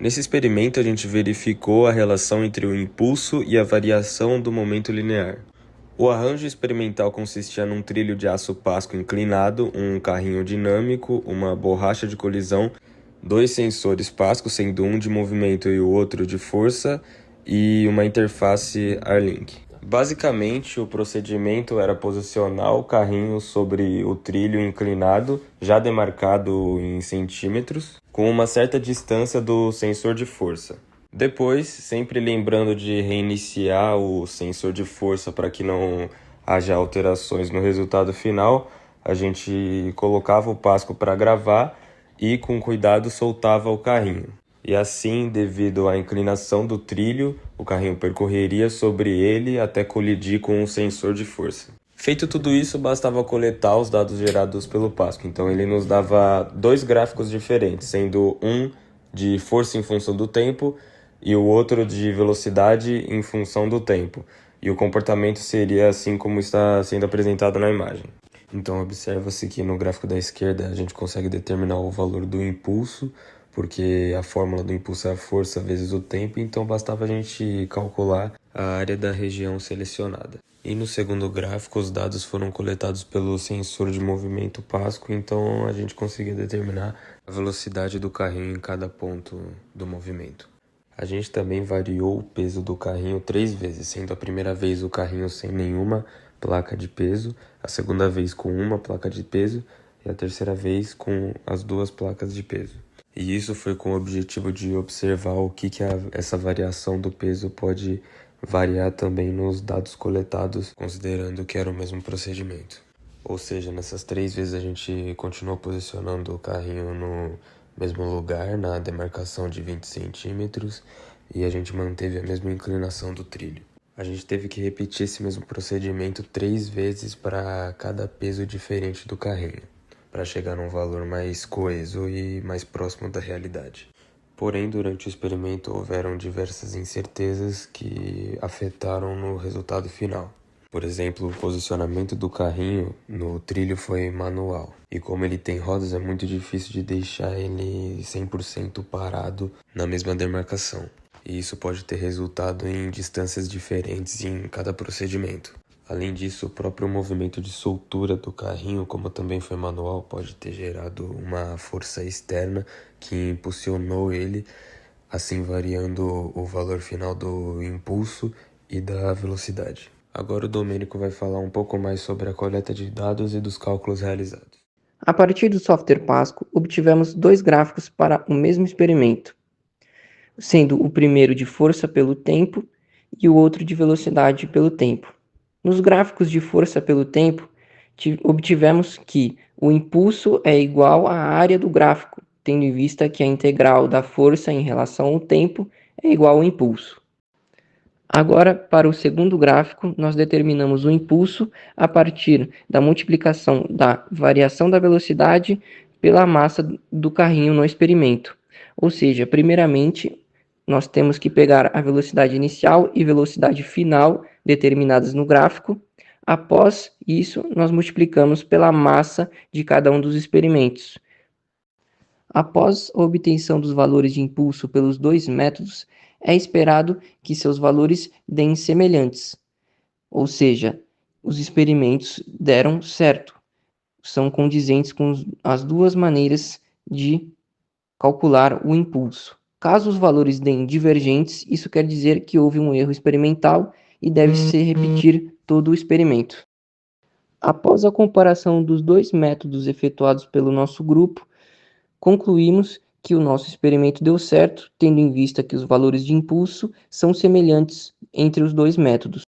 Nesse experimento, a gente verificou a relação entre o impulso e a variação do momento linear. O arranjo experimental consistia num trilho de aço pasco inclinado, um carrinho dinâmico, uma borracha de colisão, dois sensores pasco, sendo um de movimento e o outro de força, e uma interface R-Link. Basicamente, o procedimento era posicionar o carrinho sobre o trilho inclinado, já demarcado em centímetros, com uma certa distância do sensor de força. Depois, sempre lembrando de reiniciar o sensor de força para que não haja alterações no resultado final, a gente colocava o pasco para gravar e, com cuidado, soltava o carrinho. E assim, devido à inclinação do trilho, o carrinho percorreria sobre ele até colidir com o sensor de força. Feito tudo isso, bastava coletar os dados gerados pelo pasco. Então ele nos dava dois gráficos diferentes, sendo um de força em função do tempo e o outro de velocidade em função do tempo. E o comportamento seria assim como está sendo apresentado na imagem. Então observa-se que no gráfico da esquerda a gente consegue determinar o valor do impulso, porque a fórmula do impulso é a força vezes o tempo, então bastava a gente calcular a área da região selecionada. E no segundo gráfico, os dados foram coletados pelo sensor de movimento pasco, então a gente conseguia determinar a velocidade do carrinho em cada ponto do movimento. A gente também variou o peso do carrinho 3 vezes, sendo a primeira vez o carrinho sem nenhuma placa de peso, a segunda vez com uma placa de peso e a terceira vez com as duas placas de peso. E isso foi com o objetivo de observar o que essa variação do peso pode variar também nos dados coletados, considerando que era o mesmo procedimento. Ou seja, nessas 3 vezes a gente continuou posicionando o carrinho no mesmo lugar, na demarcação de 20 centímetros, e a gente manteve a mesma inclinação do trilho. A gente teve que repetir esse mesmo procedimento 3 vezes para cada peso diferente do carrinho, para chegar num valor mais coeso e mais próximo da realidade. Porém, durante o experimento houveram diversas incertezas que afetaram no resultado final. Por exemplo, o posicionamento do carrinho no trilho foi manual. E como ele tem rodas, é muito difícil de deixar ele 100% parado na mesma demarcação. E isso pode ter resultado em distâncias diferentes em cada procedimento. Além disso, o próprio movimento de soltura do carrinho, como também foi manual, pode ter gerado uma força externa que impulsionou ele, assim variando o valor final do impulso e da velocidade. Agora o Domênico vai falar um pouco mais sobre a coleta de dados e dos cálculos realizados. A partir do software Pasco, obtivemos 2 gráficos para o mesmo experimento, sendo o primeiro de força pelo tempo e o outro de velocidade pelo tempo. Nos gráficos de força pelo tempo, obtivemos que o impulso é igual à área do gráfico, tendo em vista que a integral da força em relação ao tempo é igual ao impulso. Agora, para o segundo gráfico, nós determinamos o impulso a partir da multiplicação da variação da velocidade pela massa do carrinho no experimento. Ou seja, primeiramente, nós temos que pegar a velocidade inicial e velocidade final determinadas no gráfico. Após isso, nós multiplicamos pela massa de cada um dos experimentos. Após a obtenção dos valores de impulso pelos 2 métodos, é esperado que seus valores deem semelhantes, ou seja, os experimentos deram certo, são condizentes com as duas maneiras de calcular o impulso. Caso os valores deem divergentes, isso quer dizer que houve um erro experimental e deve-se repetir todo o experimento. Após a comparação dos 2 métodos efetuados pelo nosso grupo, concluímos que o nosso experimento deu certo, tendo em vista que os valores de impulso são semelhantes entre os 2 métodos.